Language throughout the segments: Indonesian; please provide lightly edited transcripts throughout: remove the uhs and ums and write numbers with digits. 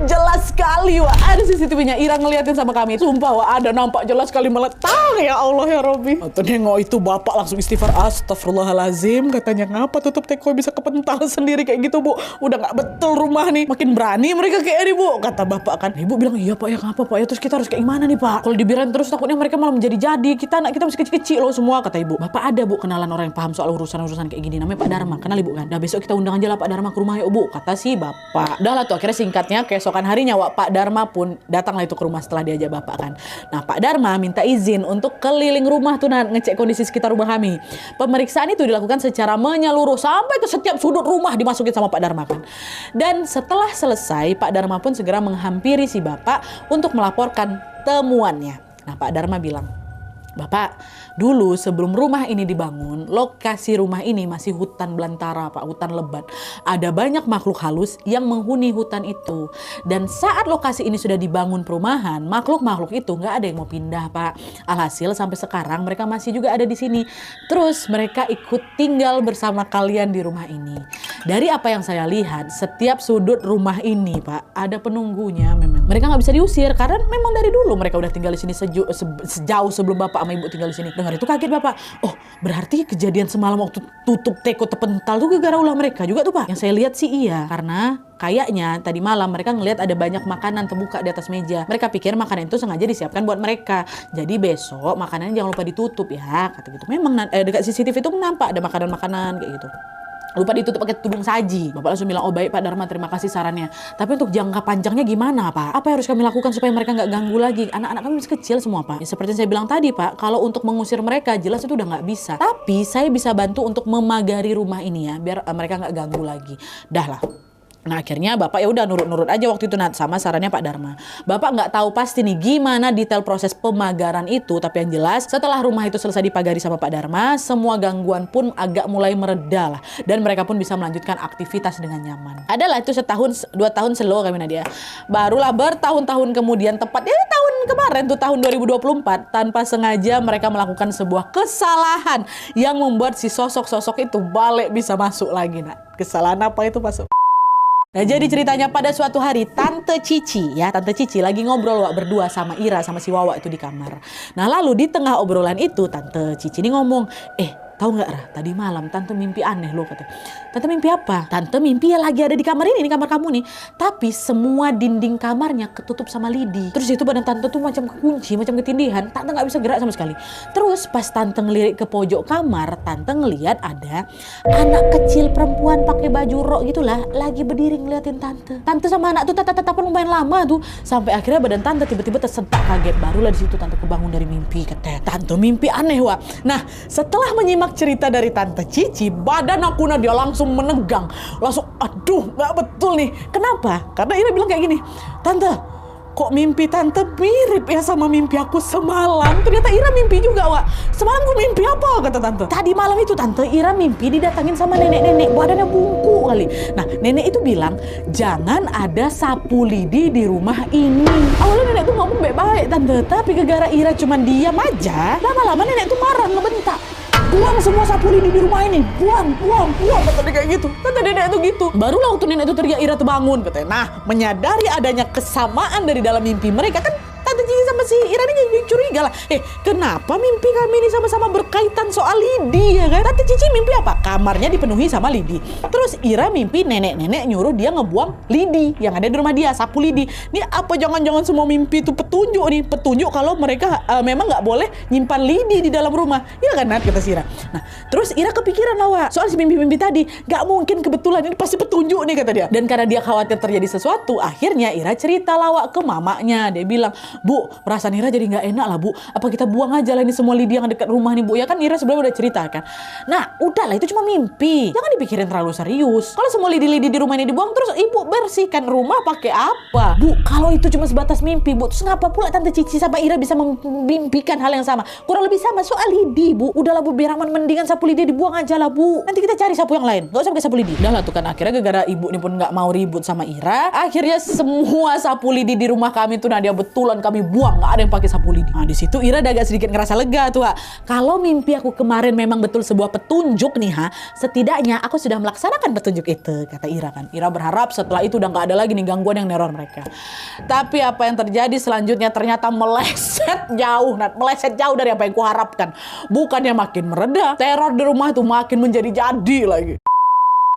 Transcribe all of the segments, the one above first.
Jelas sekali Wak, ada CCTV-nya Ira ngeliatin sama kami. Sumpah Wak, ada nampak jelas sekali meletang. Ya Allah ya Robbi. Atau nengok itu bapak langsung istighfar, astagfirullahalazim. Katanya ngapa tutup teko bisa kepental sendiri kayak gitu Bu. Udah gak betul rumah nih. Makin berani mereka kayak ini Bu. Kata bapak kan. Ibu bilang iya Pak ya, ngapa Pak ya, terus kita harus kayak gimana nih Pak? Kalau dibiarin terus takutnya mereka malah menjadi-jadi. Anak kita masih kecil-kecil loh semua, kata ibu. Bapak ada Bu kenalan orang yang paham soal urusan-urusan kayak gini, namanya Pak Dharma. Kenal ibu kan? Dah besok kita undang aja lah Pak Dharma ke rumah yuk Bu, kata si bapak. Dah lah tuh akhirnya singkatnya keesokan harinya Wak, Pak Dharma pun datanglah itu ke rumah setelah diajak bapak kan. Nah Pak Dharma minta izin untuk keliling rumah tuh ngecek kondisi sekitar rumah kami. Pemeriksaan itu dilakukan secara menyeluruh sampai ke setiap sudut rumah dimasukin sama Pak Dharma kan. Dan setelah selesai Pak Dharma pun segera menghampiri si bapak untuk melaporkan temuannya. Nah Pak Dharma bilang, Bapak, dulu sebelum rumah ini dibangun, lokasi rumah ini masih hutan belantara, Pak, hutan lebat. Ada banyak makhluk halus yang menghuni hutan itu. Dan saat lokasi ini sudah dibangun perumahan, makhluk-makhluk itu nggak ada yang mau pindah, Pak. Alhasil sampai sekarang mereka masih juga ada di sini. Terus mereka ikut tinggal bersama kalian di rumah ini. Dari apa yang saya lihat, setiap sudut rumah ini, Pak, ada penunggunya memang. Mereka nggak bisa diusir karena memang dari dulu mereka udah tinggal di sini sejauh sebelum Bapak sama Ibu tinggal di sini. Dengar itu kaget Bapak. Oh, berarti kejadian semalam waktu tutup teko terpental tuh gara-gara ulah mereka juga tuh Pak. Yang saya lihat sih iya, karena kayaknya tadi malam mereka ngelihat ada banyak makanan terbuka di atas meja. Mereka pikir makanan itu sengaja disiapkan buat mereka. Jadi besok makanannya jangan lupa ditutup ya, kata gitu. Memang dekat CCTV itu nampak ada makanan-makanan kayak gitu. Lupa ditutup pakai tudung saji. Bapak langsung bilang, oh baik Pak Dharma, terima kasih sarannya. Tapi untuk jangka panjangnya gimana Pak? Apa yang harus kami lakukan supaya mereka nggak ganggu lagi? Anak-anak kami masih kecil semua Pak. Ya, seperti yang saya bilang tadi Pak, kalau untuk mengusir mereka jelas itu udah nggak bisa. Tapi saya bisa bantu untuk memagari rumah ini ya, biar mereka nggak ganggu lagi. Dah lah. Nah akhirnya Bapak ya udah nurut-nurut aja waktu itu sama sarannya Pak Dharma. Bapak nggak tahu pasti nih gimana detail proses pemagaran itu, tapi yang jelas setelah rumah itu selesai dipagari sama Pak Dharma, semua gangguan pun agak mulai mereda lah, dan mereka pun bisa melanjutkan aktivitas dengan nyaman. Adalah itu setahun 2 tahun slow kami Nadia. Barulah bertahun-tahun kemudian, tepat ya tahun kemarin tuh tahun 2024, tanpa sengaja mereka melakukan sebuah kesalahan yang membuat si sosok-sosok itu balik bisa masuk lagi nak. Kesalahan apa itu masuk? Nah jadi ceritanya pada suatu hari Tante Cici lagi ngobrol Wak berdua sama Ira sama si Wawa itu di kamar. Nah lalu di tengah obrolan itu Tante Cici ini ngomong, tahu nggak Ra, tadi malam Tante mimpi aneh loh katanya. Tante mimpi apa? Tante mimpi ya lagi ada di kamar ini, di kamar kamu nih. Tapi semua dinding kamarnya ketutup sama lidi. Terus itu badan Tante tuh macam kekunci, macam ketindihan. Tante nggak bisa gerak sama sekali. Terus pas Tante ngelirik ke pojok kamar, Tante ngelihat ada anak kecil perempuan pakai baju rok gitulah, lagi berdiri ngeliatin Tante. Tante sama anak tuh tatap-tatapan lumayan lama tuh. Sampai akhirnya badan Tante tiba-tiba tersentak kaget. Barulah di situ Tante kebangun dari mimpi katanya. Tante mimpi aneh Wak. Nah setelah menyimak cerita dari Tante Cici, badan aku dia langsung menegang. Langsung aduh gak betul nih. Kenapa? Karena Ira bilang kayak gini, Tante kok mimpi Tante mirip ya sama mimpi aku semalam. Ternyata Ira mimpi juga Wak. Semalam gue mimpi apa kata Tante? Tadi malam itu Tante Ira mimpi didatangin sama nenek-nenek, badannya bungku kali. Nah nenek itu bilang jangan ada sapu lidi di rumah ini. Awalnya nenek tuh ngomong baik-baik Tante, tapi gara-gara Ira cuman diam aja, lama-lama nenek tuh marah ngebentak. Buang semua sapu lidi di rumah ini, buang, kata dia kayak gitu. Kata nenek itu gitu. Barulah waktu nenek itu teriak Ira tuh bangun katanya. Nah, menyadari adanya kesamaan dari dalam mimpi mereka kan Tante Cici sama si Ira ini jadi curiga lah. Kenapa mimpi kami ini sama-sama berkaitan soal lidi ya kan? Tante Cici mimpi apa? Kamarnya dipenuhi sama lidi. Terus Ira mimpi nenek-nenek nyuruh dia ngebuang lidi yang ada di rumah dia, sapu lidi. Ini apa jangan-jangan semua mimpi itu petunjuk nih? Petunjuk kalau mereka memang nggak boleh nyimpan lidi di dalam rumah. Iya kan Nat? Kata si Ira. Nah, terus Ira kepikiran lah Wak. Soal si mimpi-mimpi tadi, nggak mungkin kebetulan, ini pasti petunjuk nih kata dia. Dan karena dia khawatir terjadi sesuatu, akhirnya Ira cerita lah Wak ke mamanya. Dia bilang, Bu, perasaan Ira jadi nggak enak lah Bu. Apa kita buang aja lah ini semua lidi yang dekat rumah nih Bu? Ya kan Ira sebelumnya udah cerita kan. Nah, udahlah itu cuma mimpi. Jangan dipikirin terlalu serius. Kalau semua lidi-lidi di rumah ini dibuang, terus Ibu bersihkan rumah pakai apa? Bu, kalau itu cuma sebatas mimpi Bu, terus ngapa pula Tante Cici sama Ira bisa memimpikan hal yang sama? Kurang lebih sama soal lidi Bu. Udahlah Bu, biar aman, mendingan sapu lidi dibuang aja lah Bu. Nanti kita cari sapu yang lain. Gak usah pakai sapu lidi. Udahlah tuh kan akhirnya gara-gara Ibu ini pun nggak mau ribut sama Ira. Akhirnya semua sapu lidi di rumah kami tuh Nadia betulan kami buang, nggak ada yang pakai sapu lidi. Nah di situ Ira udah agak sedikit ngerasa lega tuh, kalau mimpi aku kemarin memang betul sebuah petunjuk nih, setidaknya aku sudah melaksanakan petunjuk itu, kata Ira kan. Ira berharap setelah itu udah nggak ada lagi nih gangguan yang neror mereka. Tapi apa yang terjadi selanjutnya ternyata meleset jauh, meleset jauh dari apa yang kuharapkan. Bukannya makin mereda, teror di rumah itu makin menjadi-jadi lagi.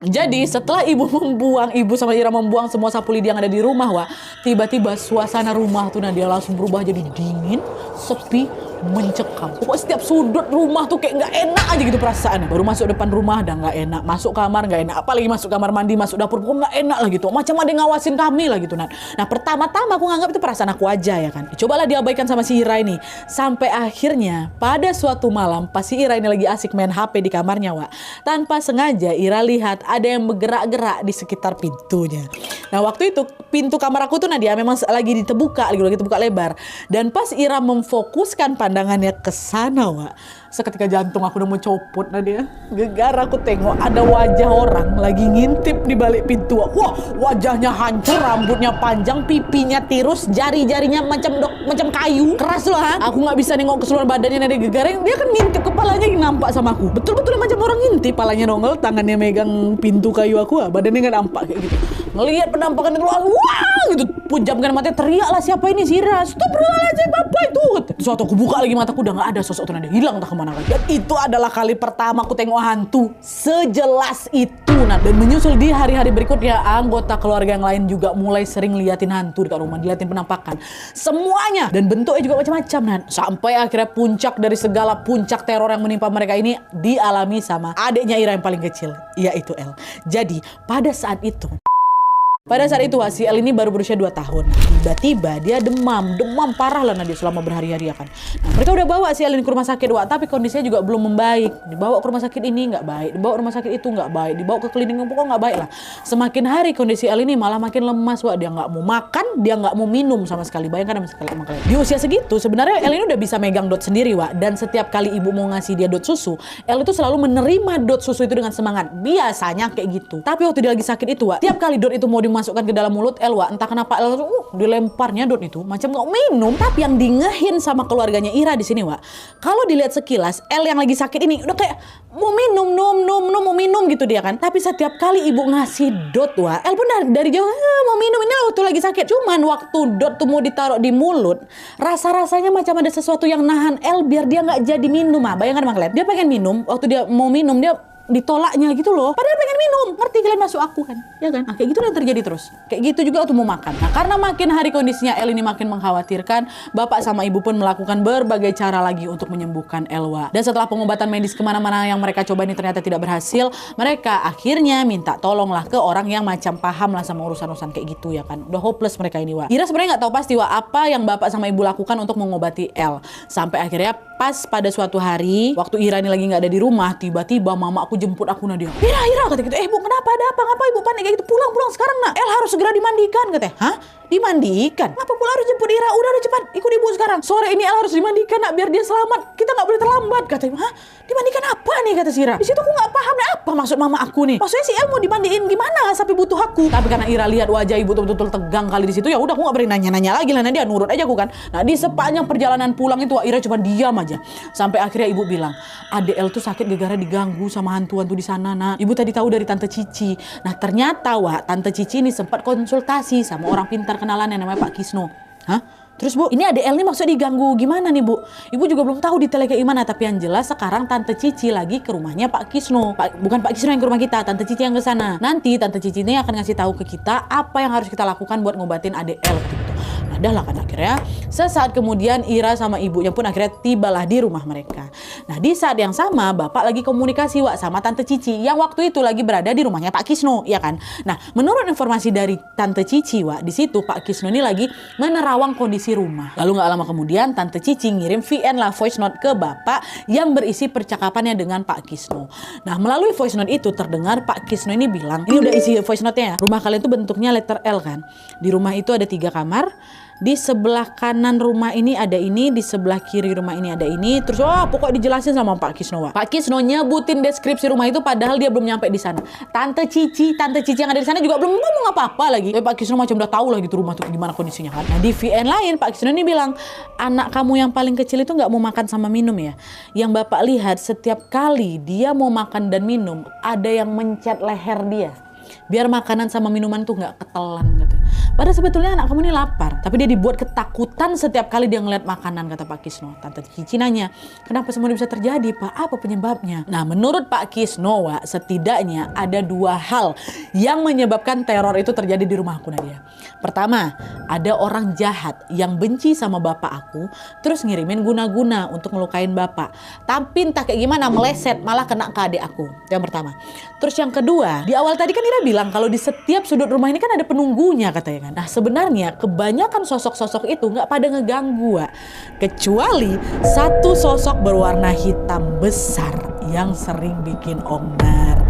Jadi setelah ibu sama Ira membuang semua sapu lidi yang ada di rumah, tiba-tiba suasana rumah tuh Nadia langsung berubah jadi dingin, sepi, mencekam. Pokoknya setiap sudut rumah tuh kayak nggak enak aja gitu perasaannya. Baru masuk depan rumah udah nggak enak, masuk kamar nggak enak, apalagi masuk kamar mandi, masuk dapur, pokoknya nggak enak lah gitu. Macam ada yang ngawasin kami lah gitu. Nah pertama-tama aku nganggap itu perasaan aku aja ya kan. Cobalah diabaikan sama si Ira ini. Sampai akhirnya pada suatu malam pas si Ira ini lagi asik main HP di kamarnya, tanpa sengaja Ira lihat ada yang bergerak-gerak di sekitar pintunya. Nah waktu itu pintu kamar aku tuh Nadia memang lagi terbuka lebar. Dan pas Ira memfokuskan pandangannya ke sana, seketika jantung aku udah mau copot Nadia. Gegar aku tengok ada wajah orang lagi ngintip di balik pintu. Wah, wajahnya hancur, rambutnya panjang, pipinya tirus, jari-jarinya macam kayu. Keras loh, Aku nggak bisa nengok keseluruhan badannya Nadia. Gegar, dia kan ngintip, kepalanya nampak sama aku. Betul-betul macam orang ngintip, kepalanya nongol, tangannya megang pintu kayu aku, badannya nggak nampak kayak gitu. Ngelihat penampakan itu, wah gitu, pejamkan matanya, teriaklah siapa ini, Ira, astagfirullahaladzim, apa itu? Terus waktu aku buka lagi mataku udah nggak ada sosok itu Nadia, hilang entah kemana lagi. Dan itu adalah kali pertama aku tengok hantu sejelas itu. Dan menyusul di hari-hari berikutnya, anggota keluarga yang lain juga mulai sering liatin hantu dekat rumah, diliatin penampakan semuanya, dan bentuknya juga macam-macam. Sampai akhirnya puncak dari segala puncak teror yang menimpa mereka ini dialami sama adiknya Ira yang paling kecil, yaitu El. Jadi pada saat itu si El ini baru berusia 2 tahun. Tiba-tiba dia demam parah lah Nadia selama berhari-hari ya kan. Nah, mereka udah bawa si El ini ke rumah sakit, tapi kondisinya juga belum membaik. Dibawa ke rumah sakit ini nggak baik, dibawa ke rumah sakit itu nggak baik, dibawa ke klinik pokoknya nggak baik lah. Semakin hari kondisi El ini malah makin lemas, dia nggak mau makan, dia nggak mau minum sama sekali. Bayangkan sama sekali. Di usia segitu sebenarnya El ini udah bisa megang dot sendiri, dan setiap kali ibu mau ngasih dia dot susu, El itu selalu menerima dot susu itu dengan semangat. Biasanya kayak gitu. Tapi waktu dia lagi sakit itu, tiap kali dot itu mau dimasukkan ke dalam mulut El, entah kenapa El dilemparnya dot itu macam nggak minum. Tapi yang dingehin sama keluarganya Ira di sini, kalau dilihat sekilas El yang lagi sakit ini udah kayak mau minum, mau minum gitu dia kan. Tapi setiap kali ibu ngasih dot, El pun dari jauh mau minum, ini waktu lagi sakit. Cuman waktu dot tuh mau ditaruh di mulut, rasa-rasanya macam ada sesuatu yang nahan El biar dia nggak jadi minum. Bayangkan kalian, dia pengen minum, waktu dia mau minum dia ditolaknya gitu loh, padahal pengen minum. Ngerti kalian masuk aku kan, ya kan? Kayak gitu yang terjadi terus. Kayak gitu juga waktu mau makan. Nah karena makin hari kondisinya El ini makin mengkhawatirkan, bapak sama ibu pun melakukan berbagai cara lagi untuk menyembuhkan Elwa. Dan setelah pengobatan medis kemana-mana yang mereka coba ini ternyata tidak berhasil, mereka akhirnya minta tolonglah ke orang yang macam paham lah sama urusan-urusan kayak gitu ya kan. Udah hopeless mereka ini, Ira sebenarnya nggak tahu pasti apa yang bapak sama ibu lakukan untuk mengobati El. Sampai akhirnya pas pada suatu hari waktu Ira ini lagi nggak ada di rumah, tiba-tiba mama aku jemput aku Nadia. Ira kata gitu, Bu kenapa, ada apa, ngapa ibu panik kayak gitu? Pulang sekarang nak, El harus segera dimandikan katanya. Hah? Dimandikan? Ngapa pula harus jemput Ira? Udah cepat ikut ibu sekarang. Sore ini El harus dimandikan nak, biar dia selamat. Kita nggak boleh terlambat katanya. Hah? Dimandikan apa nih kata si Ira? Di situ aku nggak paham nih apa maksud mama aku nih. Maksudnya si El mau dimandiin gimana sampai butuh aku? Tapi karena Ira lihat wajah ibu betul-betul tegang kali di situ, ya udah aku nggak berani nanya-nanya lagi lah, Nadia nurut aja aku kan. Nah di sepanjang perjalanan pulang itu Ira cuma diam aja. Sampai akhirnya ibu bilang, adek El tuh sakit gara-gara diganggu sama hantu-hantu di sana nak. Ibu tadi tahu dari Tante Cici. Nah ternyata Tante Cici ini sempat konsultasi sama orang pintar kenalan yang namanya Pak Kisno. Hah? Terus Bu, ini adek El nih maksudnya diganggu gimana nih Bu? Ibu juga belum tahu detailnya kayak gimana, tapi yang jelas sekarang Tante Cici lagi ke rumahnya Pak Kisno. Bukan Pak Kisno yang ke rumah kita, Tante Cici yang ke sana. Nanti Tante Cici ini akan ngasih tahu ke kita apa yang harus kita lakukan buat ngobatin adek El gitu. Nah, dah lah kan akhirnya sesaat kemudian Ira sama ibunya pun akhirnya tibalah di rumah mereka. Nah, di saat yang sama bapak lagi komunikasi sama Tante Cici yang waktu itu lagi berada di rumahnya Pak Kisno, ya kan? Nah, menurut informasi dari Tante Cici, di situ Pak Kisno ini lagi menerawang kondisi rumah. Lalu nggak lama kemudian Tante Cici ngirim VN lah voice note ke bapak yang berisi percakapannya dengan Pak Kisno. Nah, melalui voice note itu terdengar Pak Kisno ini bilang, ini udah isi voice note-nya ya. Rumah kalian tuh bentuknya letter L kan. Di rumah itu ada 3 kamar. di sebelah kanan rumah ini ada ini, di sebelah kiri rumah ini ada ini. Terus pokoknya dijelasin sama Pak Kisno. Pak Kisno nyebutin deskripsi rumah itu padahal dia belum nyampe di sana. Tante Cici yang ada di sana juga belum ngomong apa-apa lagi. Pak Kisno macam udah tahu lah gitu rumah tuh gimana kondisinya kan. Nah di VN lain Pak Kisno ini bilang, anak kamu yang paling kecil itu nggak mau makan sama minum ya. Yang Bapak lihat setiap kali dia mau makan dan minum ada yang mencet leher dia. Biar makanan sama minuman tuh nggak ketelan gitu. Padahal sebetulnya anak kamu ini lapar, tapi dia dibuat ketakutan setiap kali dia ngeliat makanan, kata Pak Kisno. Tante Cici nanya, kenapa semua ini bisa terjadi Pak? Apa penyebabnya? Nah menurut Pak Kisno, setidaknya ada 2 hal yang menyebabkan teror itu terjadi di rumah aku, Nadia. Pertama, ada orang jahat yang benci sama bapak aku, terus ngirimin guna-guna untuk ngelukain bapak. Tapi entah kayak gimana meleset malah kena ke adik aku. Yang pertama. Terus yang kedua, di awal tadi kan Ira bilang kalau di setiap sudut rumah ini kan ada penunggunya katanya kan. Nah sebenarnya kebanyakan sosok-sosok itu nggak pada ngeganggu, kecuali satu sosok berwarna hitam besar yang sering bikin ongnar.